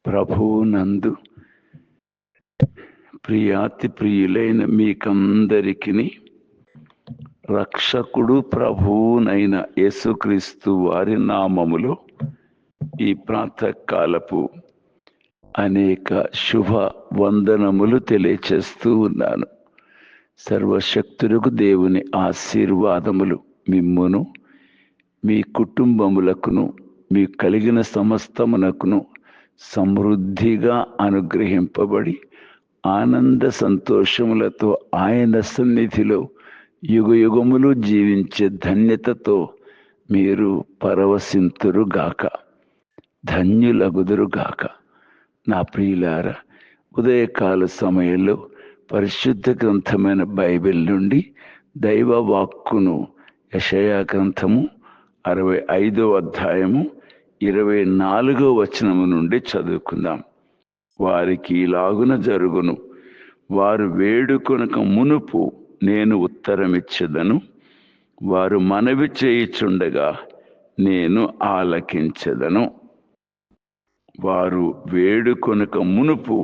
ప్రభువునందు ప్రియాతి ప్రియులైన మీకందరికీ రక్షకుడు ప్రభువునైన యేసుక్రీస్తు వారి నామములో ఈ ప్రాతకాలపు అనేక శుభ వందనములు తెలియచేస్తూ ఉన్నాను. సర్వశక్తులకు దేవుని ఆశీర్వాదములు మిమ్మును, మీ కుటుంబములకును, మీ కలిగిన సమస్తమునకును సమృద్ధిగా అనుగ్రహింపబడి ఆనంద సంతోషములతో ఆయన సన్నిధిలో యుగయుగములు జీవించే ధన్యతతో మీరు పరవశింతురుగాక, ధన్యులగుదురుగాక. నా ప్రియులారా, ఉదయకాల సమయంలో పరిశుద్ధ గ్రంథమైన బైబిల్ నుండి దైవ వాక్కును యెషయా గ్రంథము 65వ అధ్యాయము 24వ వచనము నుండి చదువుకుందాం. వారికి ఇలాగున జరుగును, వారు వేడుకొనక మునుపు నేను ఉత్తరమిచ్చెదను, వారు మనవి చేయుచుండగా నేను ఆలకించెదను. వారు వేడుకొనక మునుపు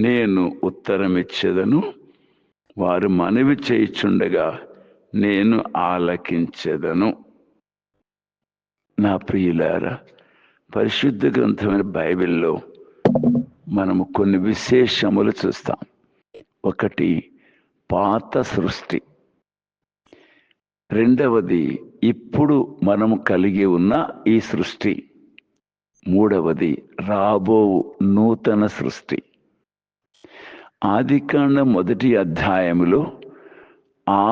నేను ఉత్తరమిచ్చెదను, వారు మనవి చేయుచుండగా నేను ఆలకించెదను. నా ప్రియులారా, పరిశుద్ధ గ్రంథమైన బైబిల్లో మనము కొన్ని విశేషములు చూస్తాం. ఒకటి పాత సృష్టి, రెండవది ఇప్పుడు మనము కలిగి ఉన్న ఈ సృష్టి, మూడవది రాబో నూతన సృష్టి. ఆదికాండం 1వ అధ్యాయములో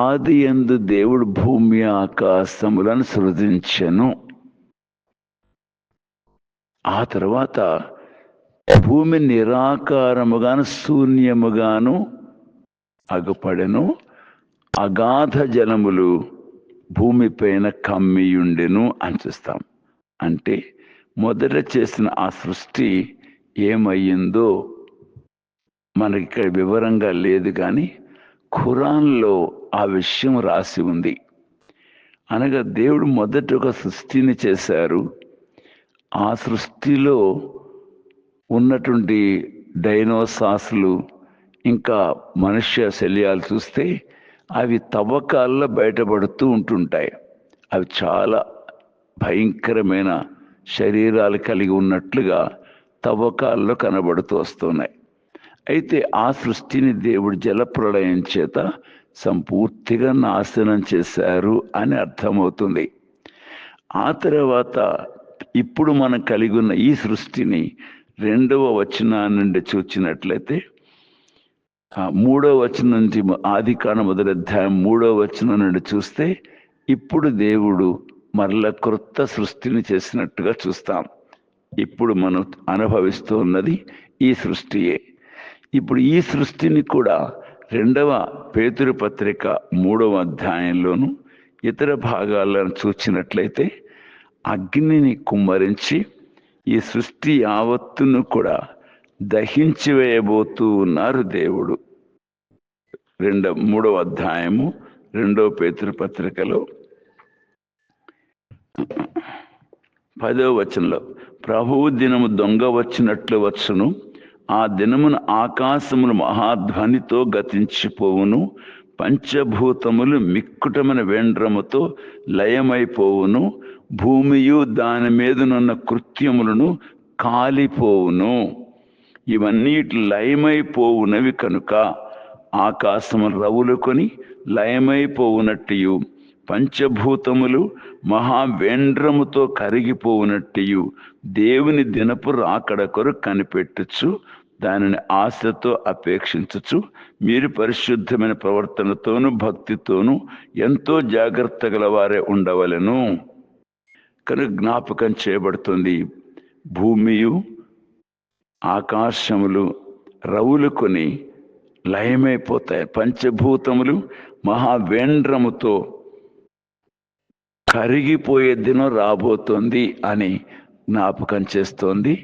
ఆదియందు దేవుడు భూమి ఆకాశములను సృజించెను. ఆ తర్వాత భూమి నిరాకారముగాను శూన్యముగాను అగుపడెను, అగాధ జలములు భూమిపైన కమ్మియుండెను అని చూస్తాం. అంటే మొదట చేసిన ఆ సృష్టి ఏమయ్యిందో మనకి ఇక్కడ వివరంగా లేదు, కానీ ఖురాన్లో ఆ విషయం రాసి ఉంది. అనగా దేవుడు మొదట ఒక సృష్టిని చేశారు. ఆ సృష్టిలో ఉన్నటువంటి డైనోసార్లు ఇంకా మనుష్య శల్యాలు చూస్తే అవి తవ్వకాల్లో బయటపడుతూ ఉంటుంటాయి. అవి చాలా భయంకరమైన శరీరాలు కలిగి ఉన్నట్లుగా తవ్వకాల్లో కనబడుతూ వస్తున్నాయి. అయితే ఆ సృష్టిని దేవుడు జలప్రళయం చేత సంపూర్తిగా నాశనం చేశారు అని అర్థమవుతుంది. ఆ తర్వాత ఇప్పుడు మనం కలిగి ఉన్న ఈ సృష్టిని 2వ వచనం నుండి చూచినట్లయితే, 3వ వచనం నుంచి ఆదికాండం 1వ అధ్యాయం 3వ వచనం నుండి చూస్తే ఇప్పుడు దేవుడు మరల క్రొత్త సృష్టిని చేసినట్టుగా చూస్తాం. ఇప్పుడు మనం అనుభవిస్తూ ఉన్నది ఈ సృష్టియే. ఇప్పుడు ఈ సృష్టిని కూడా 2వ పేతురు పత్రిక 3వ అధ్యాయంలోను ఇతర భాగాలను చూచినట్లయితే అగ్నిని కుమ్మరించి ఈ సృష్టి యావత్తును కూడా దహించి వేయబోతూ ఉన్నారు దేవుడు. 3వ అధ్యాయము 2వ పేతురు పత్రికలో 10వ వచనంలో, ప్రభువు దినము దొంగ వచ్చినట్లు వచ్చును, ఆ దినమున ఆకాశములు మహాధ్వనితో గతించిపోవును, పంచభూతములు మిక్కుటమైన వేండ్రముతో లయమైపోవును, భూమియు దాని మీదనున్న కృత్యములను కాలిపోవును. ఇవన్నీ లయమైపోవునవి కనుక ఆకాశము రవులుకొని లయమైపోవునట్టు, పంచభూతములు మహావేండ్రముతో కరిగిపోవునట్టు దేవుని దినపు రాకడ కొరకు కనిపెట్టుచు దానిని ఆశతో అపేక్షించుచు మీరు పరిశుద్ధమైన ప్రవర్తనతోనూ భక్తితోనూ ఎంతో జాగ్రత్త గలవారే ఉండవలెను. కనుక జ్ఞాపకం చేయబడుతుంది, భూమియు ఆకాశములు రవులుకొని లయమైపోతాయి, పంచభూతములు మహావేండ్రముతో కరిగిపోయే దినం రాబోతోంది అని జ్ఞాపకం చేస్తోంది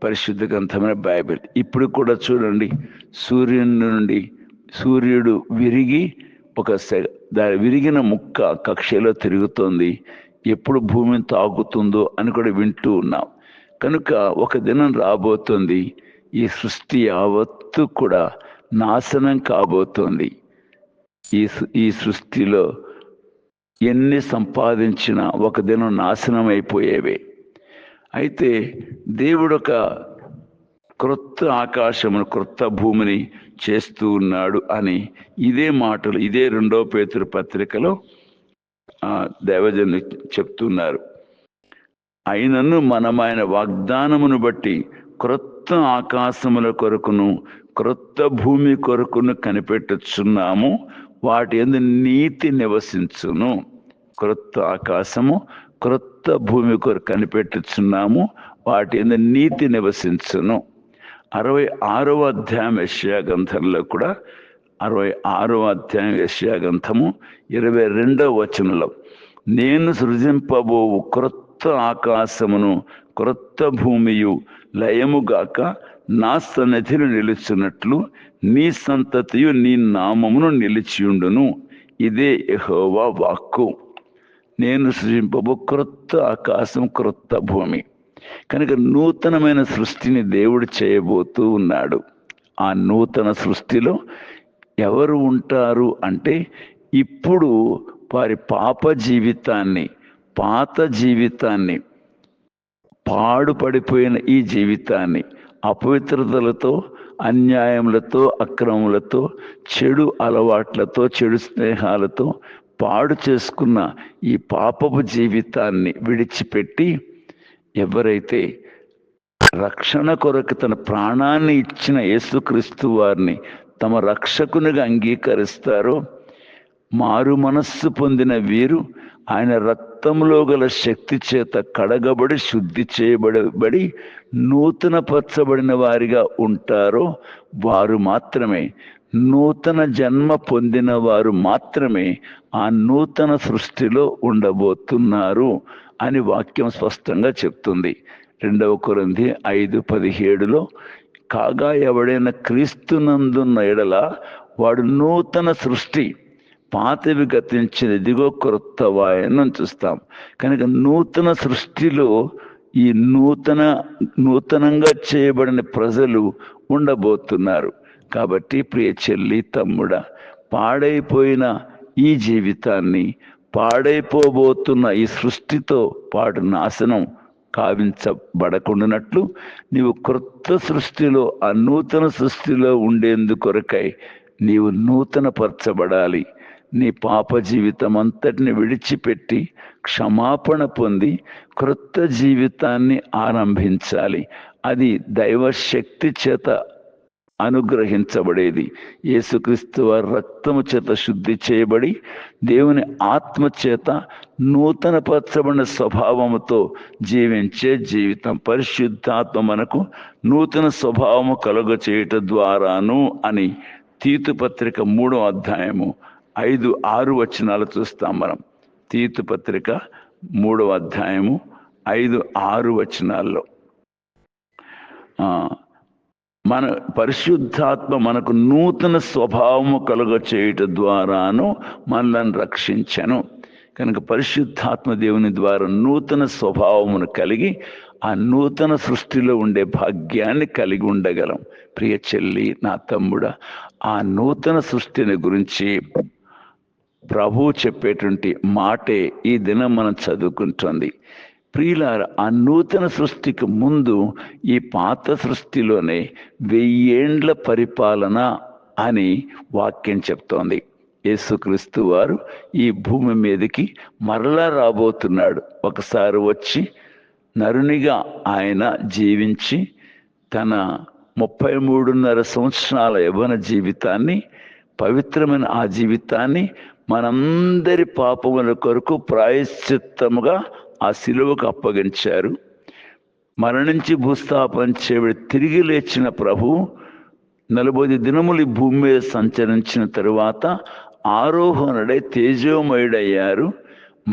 పరిశుద్ధ గ్రంథమైన బైబిల్. ఇప్పుడు కూడా చూడండి, సూర్యుని నుండి సూర్యుడు విరిగి దాని విరిగిన ముక్క కక్షలో తిరుగుతోంది. ఎప్పుడు భూమిని తాకుతుందో అని కూడా వింటూ ఉన్నాం. కనుక ఒక దినం రాబోతుంది, ఈ సృష్టి యావత్తు కూడా నాశనం కాబోతోంది. ఈ సృష్టిలో ఎన్ని సంపాదించినా ఒక దినం నాశనం అయిపోయేవే. అయితే దేవుడు ఒక క్రొత్త ఆకాశమును, క్రొత్త భూమిని చేస్తూ ఉన్నాడు అని ఇదే మాటలు, ఇదే 2వ పేతురు పత్రికలో దైవజనులు చెప్తున్నారు. అయినను మనం ఆయన వాగ్దానమును బట్టి క్రొత్త ఆకాశముల కొరకును క్రొత్త భూమి కొరకును కనిపెట్టుచున్నాము, వాటి యందు నీతి నివసించును. క్రొత్త ఆకాశము, క్రొత్త భూమి కొరకు కనిపెట్టుచున్నాము, వాటి యందు నీతి నివసించును. 66వ అధ్యాయం యెషయా గ్రంథంలో కూడా 66వ అధ్యాయం యెషయా గ్రంథము 22వ వచనంలో, నేను సృజింపబోవు క్రొత్త ఆకాశమును క్రొత్త భూమియు లయముగాక నా సన్నిధిని నిలుచున్నట్లు నీ సంతతియు నీ నామమును నిలిచియుండును. ఇదే యెహోవా వాక్కు. నేను సృజింపబో క్రొత్త ఆకాశం, క్రొత్త భూమి. కనుక నూతనమైన సృష్టిని దేవుడు చేయబోతూ ఉన్నాడు. ఆ నూతన సృష్టిలో ఎవరు ఉంటారు అంటే, ఇప్పుడు వారి పాప జీవితాన్ని, పాత జీవితాన్ని, పాడుపడిపోయిన ఈ జీవితాన్ని అపవిత్రతలతో, అన్యాయములతో, అక్రమములతో, చెడు అలవాట్లతో, చెడు స్నేహాలతో పాడు చేసుకున్న ఈ పాపపు జీవితాన్ని విడిచిపెట్టి, ఎవరైతే రక్షణ కొరకు తన ప్రాణాన్ని ఇచ్చిన యేసుక్రీస్తు వారిని తమ రక్షకునిగా అంగీకరిస్తారో, మారు మనస్సు పొందిన వీరు ఆయన రక్తంలో గల శక్తి చేత కడగబడి శుద్ధి చేయబడి నూతన పరచబడిన వారిగా ఉంటారో వారు మాత్రమే, నూతన జన్మ పొందిన వారు మాత్రమే ఆ నూతన సృష్టిలో ఉండబోతున్నారు అని వాక్యం స్పష్టంగా చెప్తుంది. 2వ కొరింథీ 5:17లో, కాగా ఎవడైనా క్రీస్తునందున్న ఎడల వాడు నూతన సృష్టి, పాతవి గతించిన, ఇదిగో క్రొత్త వాయనం చూస్తాం. కనుక నూతన సృష్టిలో ఈ నూతనంగా చేయబడిన ప్రజలు ఉండబోతున్నారు. కాబట్టి ప్రియ చెల్లి, తమ్ముడా, పాడైపోయిన ఈ జీవితాన్ని, పాడైపోబోతున్న ఈ సృష్టితో పాటు నాశనం కావించబడకుండానట్లు నీవు క్రొత్త సృష్టిలో, ఆ నూతన సృష్టిలో ఉండేందుకొరకై నీవు నూతన పరచబడాలి. నీ పాప జీవితం అంతటిని విడిచిపెట్టి క్షమాపణ పొంది క్రొత్త జీవితాన్ని ఆరంభించాలి. అది దైవశక్తి చేత అనుగ్రహించబడేది. యేసుక్రీస్తు వారి రక్తము చేత శుద్ధి చేయబడి దేవుని ఆత్మ చేత నూతన పరచబడిన స్వభావముతో జీవించే జీవితం. పరిశుద్ధాత్మ మనకు నూతన స్వభావము కలుగ చేయటం ద్వారాను అని తీతు పత్రిక 3వ అధ్యాయము 5-6 వచనాలు చూస్తాం మనం. తీతు పత్రిక 3వ అధ్యాయము 5-6 వచనాల్లో మన పరిశుద్ధాత్మ మనకు నూతన స్వభావము కలుగ చేయటం ద్వారాను మనల్ని రక్షించను. కనుక పరిశుద్ధాత్మ దేవుని ద్వారా నూతన స్వభావమును కలిగి ఆ నూతన సృష్టిలో ఉండే భాగ్యాన్ని కలిగి ఉండగలం. ప్రియ చెల్లి, నా తమ్ముడా, ఆ నూతన సృష్టిని గురించి ప్రభువు చెప్పేటువంటి మాటే ఈ దినం మనం చదువుకుంటుంది. ప్రియులారా, ఆ నూతన సృష్టికి ముందు ఈ పాత సృష్టిలోనే 1000 ఏండ్ల పరిపాలన అని వాక్యం చెప్తోంది. యేసుక్రీస్తు వారు ఈ భూమి మీదకి మరలా రాబోతున్నాడు. ఒకసారి వచ్చి నరునిగా ఆయన జీవించి తన 33.5 సంవత్సరాల యవ్వన జీవితాన్ని, పవిత్రమైన ఆ జీవితాన్ని మనందరి పాపముల కొరకు ప్రాయశ్చిత్తముగా ఆ శిలువకు అప్పగించారు. మరణించి భూస్థాపన చేయబడి తిరిగి లేచిన ప్రభువు 40 దినములు ఈ భూమి మీద సంచరించిన తరువాత ఆరోహణుడై తేజోమయుడయ్యారు.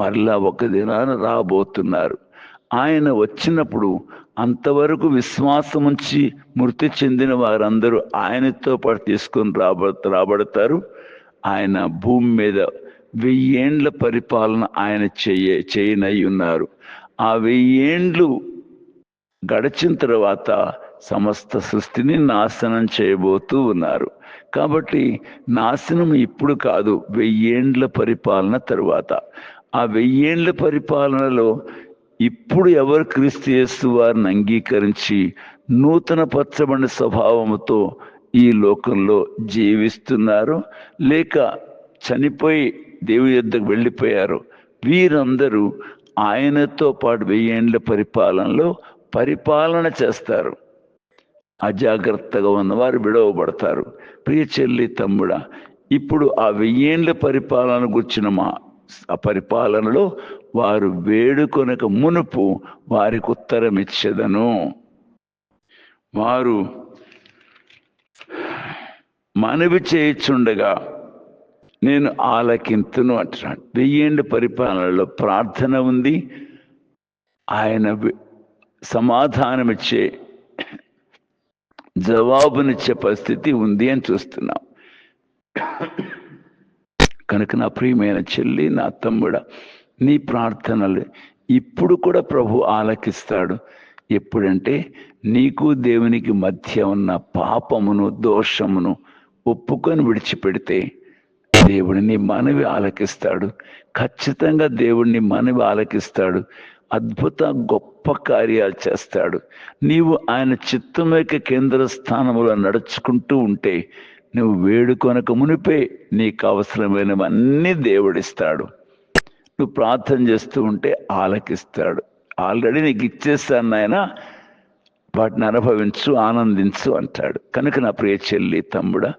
మరలా ఒక దినాన రాబోతున్నారు. ఆయన వచ్చినప్పుడు అంతవరకు విశ్వాసముంచి మృతి చెందిన వారందరూ ఆయనతో పాటు తీసుకొని రాబడతారు. ఆయన భూమి మీద 1000 ఏండ్ల పరిపాలన ఆయన చేయనై ఉన్నారు. ఆ 1000 ఏండ్లు గడిచిన తర్వాత సమస్త సృష్టిని నాశనం చేయబోతూ ఉన్నారు. కాబట్టి నాశనం ఇప్పుడు కాదు, 1000 ఏండ్ల పరిపాలన తరువాత. ఆ 1000 ఏండ్ల పరిపాలనలో ఇప్పుడు ఎవరు క్రీస్తు యేసు వారిని అంగీకరించి నూతన పరచబడిన స్వభావముతో ఈ లోకంలో జీవిస్తున్నారు, లేక చనిపోయి దేవుని యొద్దకు వెళ్ళిపోయారు, వీరందరూ ఆయనతో పాటు 1000 ఏండ్ల పరిపాలనలో పరిపాలన చేస్తారు. అజాగ్రత్తగా ఉన్నవారు విడవబడతారు. ప్రియ చెల్లి, తమ్ముడా, ఇప్పుడు ఆ 1000 ఏండ్ల పరిపాలన గుర్చిన ఆ పరిపాలనలో వారు వేడుకొనక మునుపు వారికి ఉత్తరం ఇచ్చేదను. వారు మనవి చేయుచుండగా నేను ఆలకింతును అంటున్నాడు. 1000 ఏండ్ల పరిపాలనలో ప్రార్థన ఉంది, ఆయన సమాధానమిచ్చే జవాబునిచ్చే పరిస్థితి ఉంది అని చూస్తున్నాం. కనుక నా ప్రియమైన చెల్లి, నా తమ్ముడా, నీ ప్రార్థనలు ఇప్పుడు కూడా ప్రభు ఆలకిస్తాడు. ఎప్పుడంటే నీకు దేవునికి మధ్య ఉన్న పాపమును దోషమును ఒప్పుకొని విడిచిపెడితే దేవుడిని మనవి ఆలకిస్తాడు. ఖచ్చితంగా దేవుడిని మనవి ఆలకిస్తాడు. అద్భుత గొప్ప కార్యాలు చేస్తాడు. నీవు ఆయన చిత్తం యొక్క కేంద్ర స్థానంలో నడుచుకుంటూ ఉంటే నువ్వు వేడుకొనక మునిపే నీకు అవసరమైనవన్నీ దేవుడిస్తాడు. నువ్వు ప్రార్థన చేస్తూ ఉంటే ఆలకిస్తాడు. ఆల్రెడీ నీకు ఇచ్చేస్తాను నాయన, వాటిని అనుభవించు, ఆనందించు అంటాడు. కనుక నా ప్రియ చెల్లి, తమ్ముడా,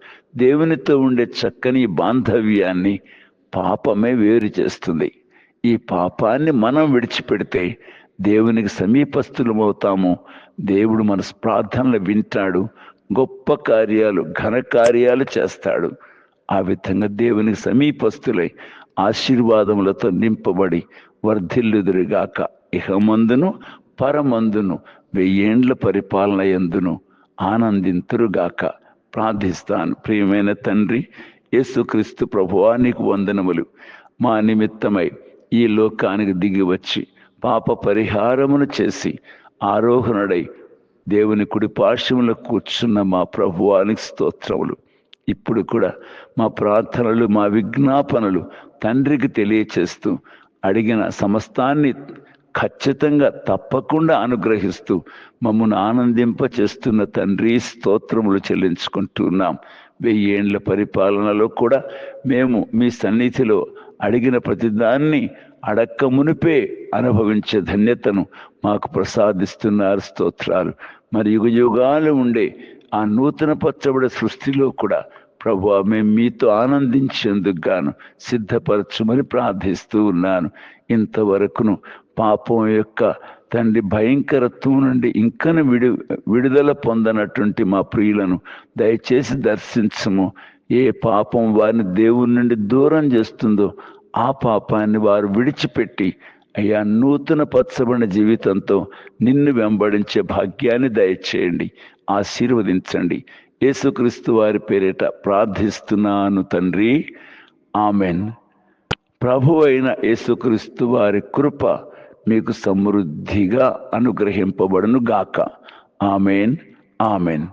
దేవునితో ఉండే చక్కని బాంధవ్యాన్ని పాపమే వేరు చేస్తుంది. ఈ పాపాన్ని మనం విడిచిపెడితే దేవునికి సమీపస్థులమవుతాము. దేవుడు మన ప్రార్థనలు వింటాడు, గొప్ప కార్యాలు, ఘన కార్యాలు చేస్తాడు. ఆ విధంగా దేవునికి సమీపస్థులై ఆశీర్వాదములతో నింపబడి వర్ధిల్లుదురుగాక. ఇహమందును పరమందును 1000 ఏండ్ల పరిపాలన యందును ఆనందింతురుగాక. ప్రార్థిస్తాను. ప్రియమైన తండ్రి యేసుక్రీస్తు ప్రభువా, నీకు వందనములు. మా నిమిత్తమై ఈ లోకానికి దిగి వచ్చి పాప పరిహారమును చేసి ఆరోహణుడై దేవుని కుడి పార్శ్వములో కూర్చున్న మా ప్రభువానికి స్తోత్రములు. ఇప్పుడు కూడా మా ప్రార్థనలు, మా విజ్ఞాపనలు తండ్రికి తెలియచేస్తూ అడిగిన సమస్తాన్ని ఖచ్చితంగా తప్పకుండా అనుగ్రహిస్తూ మమ్మల్ని ఆనందింప చేస్తున్న తండ్రి, స్తోత్రములు చెల్లించుకుంటున్నాం. 1000 ఏండ్ల పరిపాలనలో కూడా మేము మీ సన్నిధిలో అడిగిన ప్రతిదాన్ని అడక్క మునిపే అనుభవించే ధన్యతను మాకు ప్రసాదిస్తున్నారు. స్తోత్రాలు. మరి యుగ యుగాలు ఉండే ఆ నూతన పరచబడే సృష్టిలో కూడా ప్రభువా, మేము మీతో ఆనందించేందుకు గాను సిద్ధపరచుమని ప్రార్థిస్తూ ఉన్నాను. ఇంతవరకును పాపం యొక్క తండ్రి భయంకరత్వం నుండి ఇంకను విడుదల పొందనటువంటి మా ప్రియులను దయచేసి దర్శించము. ఏ పాపం వారిని దేవుని నుండి దూరం చేస్తుందో ఆ పాపాన్ని వారు విడిచిపెట్టి అయ్యా నూతన పరచబడిన జీవితంతో నిన్ను వెంబడించే భాగ్యాన్ని దయచేయండి, ఆశీర్వదించండి. యేసుక్రీస్తు వారి పేరిట ప్రార్థిస్తున్నాను తండ్రి, ఆమెన్. ప్రభు అయిన యేసుక్రీస్తు వారి కృప మీకు సమృద్ధిగా అనుగ్రహింపబడును గాక. Amen, amen.